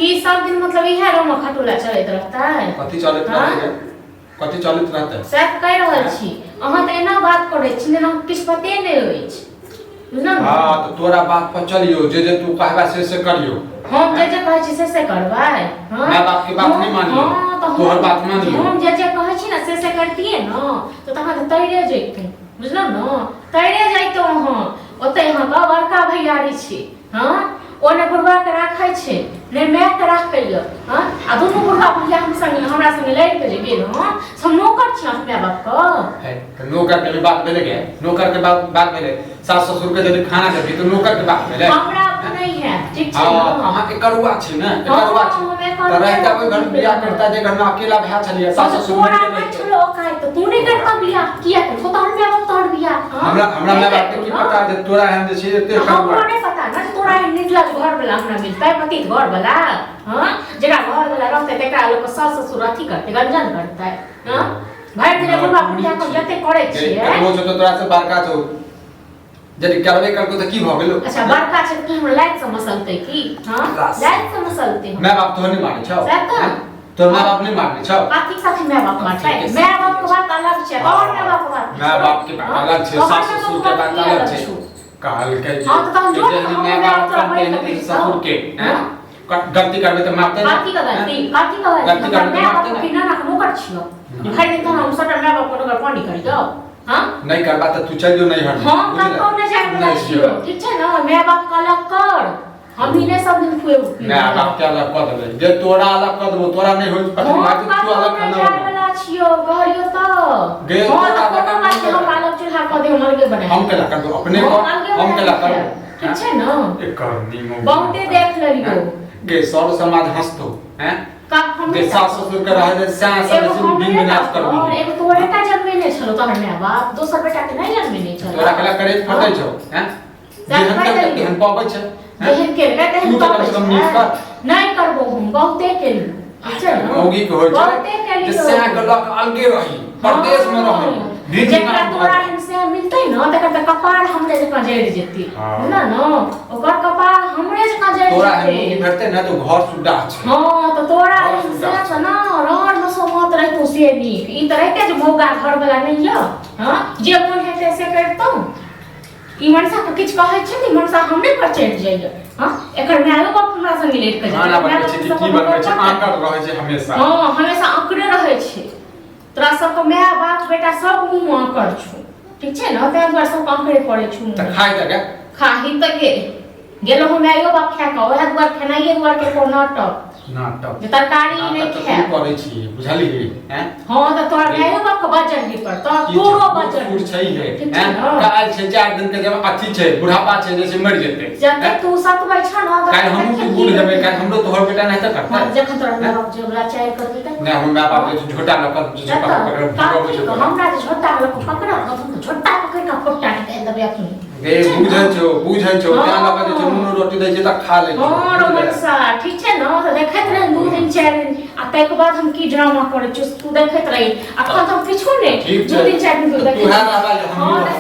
कि सब दिन मतलब इहे रोमा खटोला चलत रहता है कथी चलत रहता है कथी चलत रहता है सब कह रहल छी अहाँ त एना बात करै छी न हम किछ पते नै होय छै बुझलौ हां तो तोरा बात पर चलियो जे तू कहबा से करियो हम जे कहै छी से करबै हां मैं बाप की बात नहीं मानियो तोहर बात मान लियो हम जे कहै छी न से करतिए न तो तखन त तैरे जइते बुझलौ न तैरे जइतो अहाँ ओते अहाँ का बड़का भैयारी छी हां ओने बुढ़वा के राखै छै ने मैं के राखैय हां आ दुनु बुढ़वा भैया हम संग हमरा संग लड़ के जेबे न हम नौकर छी अपने बाप का है तो नौकर के बात भेले के नौकर के बात भेले सास ससुर के यदि खाना देबी तो नौकर के बात भेले हमरा नहीं है ठीक छै हां अहाँ के करुआ छी न करुआ छी तो रहता कोई घर बियाह करता जे घर में अकेला भैया छलिए सास ससुर के चलो काहे तो तू नहीं करता बियाह किया तो तोहर में बाप तोहर बियाह हमरा मैं बाप के की पता जे तोरा हम जे छी एते करुआ हमरा नहीं पता ना तोरा निकला घर वाला हमरा मिलता है पति घर वाला हां जेरा घर वाला रहते तेकरा लोग सास ससुर अथी करते गंजन करता है हां भाई तेरे बुढ़वा बुढ़िया को जते करे छिए वो जो तोरा से बड़का छौ यदि करबे करको त की भ गेलो अच्छा बड़का छै कि हम लाइट से मसलते की हां लाइट से मसलते मैं बाप तो नहीं माने छौ तो मैं बाप नहीं माने छौ काकी साथी मैं बाप मारता है मैं बाप के बात अलग छै और मैं बाप के बात मैं बाप के बात अलग छै सास ससुर के बात अलग छै कहल के हां तो हम जो मैं बाप के ससुर के हैं गलती करबे त मारते काकी का गलती करबे मैं बाप के ना रखनो कर छियो भाई तो हम सटा मैं बाप को पानी कर दो हां नहीं करबा त तू चल जो नहीं हट हां कब को न जाए छियो ठीक छै ना मैं बाप का अलग कर हम ही ने सब दिन खुए मैं बाप के अलग कर देबे जे तोरा अलग कर देबो तोरा नहीं होई पता नहीं तू अलग खाना जाए वाला छियो कहलियो त गे तोरा कोनो बात के हम अलग चूल्हा क दे हमर के बने हम केला कर दो अपने को हम केला कर ठीक छै ना एक करनी मो बहुते देख लेलियो गे सर समाज हंसतो हैं का हम के सास ससुर के रहे दे सास ससुर दिन विनाश कर दी एगो तोरे का जन्मे ने छलो तोहर माय बाप दोसर बेटा के नहीं जन्मे ने छलो तोरा केला करे फटै छौ हैं जेहन के हम पाबै छै जेहन के कहते हैं पाबै नहीं करबो हम बहुते केलु अच्छा होगी के होय छै जैसे के लोग अलगे रही प्रदेश में रही जेकरा तोरा हमसे मिलतै न तकर त कपार हमरे जका जड़ जेती ना न ओकर कपार हमरे जका जड़ जेती तोरा हम भेटते न तो घर सुड्डा छै हां तो तोरा से छ न रहर न सोमत रह तो से नीक ई त रहते जे मौगा घर वाला नहीं य हां जे कोन हेते से करतौ ई मनसा के किछ कहै छै नि मनसा हमरे पर चढ़ जाइए हां एकर मायो बाप हमरा संग लेट के खाना बनबै छै की बनबै छै आकर रहै छै हमेशा हां हमेशा आकड़े रहै छै तोरा सब के माय बाप बेटा सब मुंह में आकर छु ठीक छै न ते दुआर सब आकड़े पड़े छु त खाइ त के खाही त के गेलो हम मायो बाप खा के ओहे दुआर खेनाइए दुआर के को नाटक जे तरकारी नहीं खा करे छी बुझली हैं हां त तोरा मायो बाप के बचन ही पर त तोरो बचन पूर छै है हैं काल छै 4 दिन के जब अथी छै बुढ़ापा छै जैसे मर जेते जब तू सतबै छ न काल हम तू बूढ़ हेबे काल हमरो तोहर बेटा नहीं त करता जखन तोरा माय बाप जबला चाय कर देतै नहीं हम माय बाप के झोटा लक पकड़ भगबै छै हमरा जे झोटा लक पकड़ झोटा पकड़ के फोटा के देबे अपनी गे बुझै छौ क्या लक जे छै नुनो रोटी दै छै त खा ले हां रोमनसा ठीक छै न त देखैत रह 2 दिन 4 दिन आ तै के बाद हम की ड्रामा करे छी तू देखैत रही अखन हम किछो नहीं 2 दिन 4 दिन तू देखैत तू है बाबा हम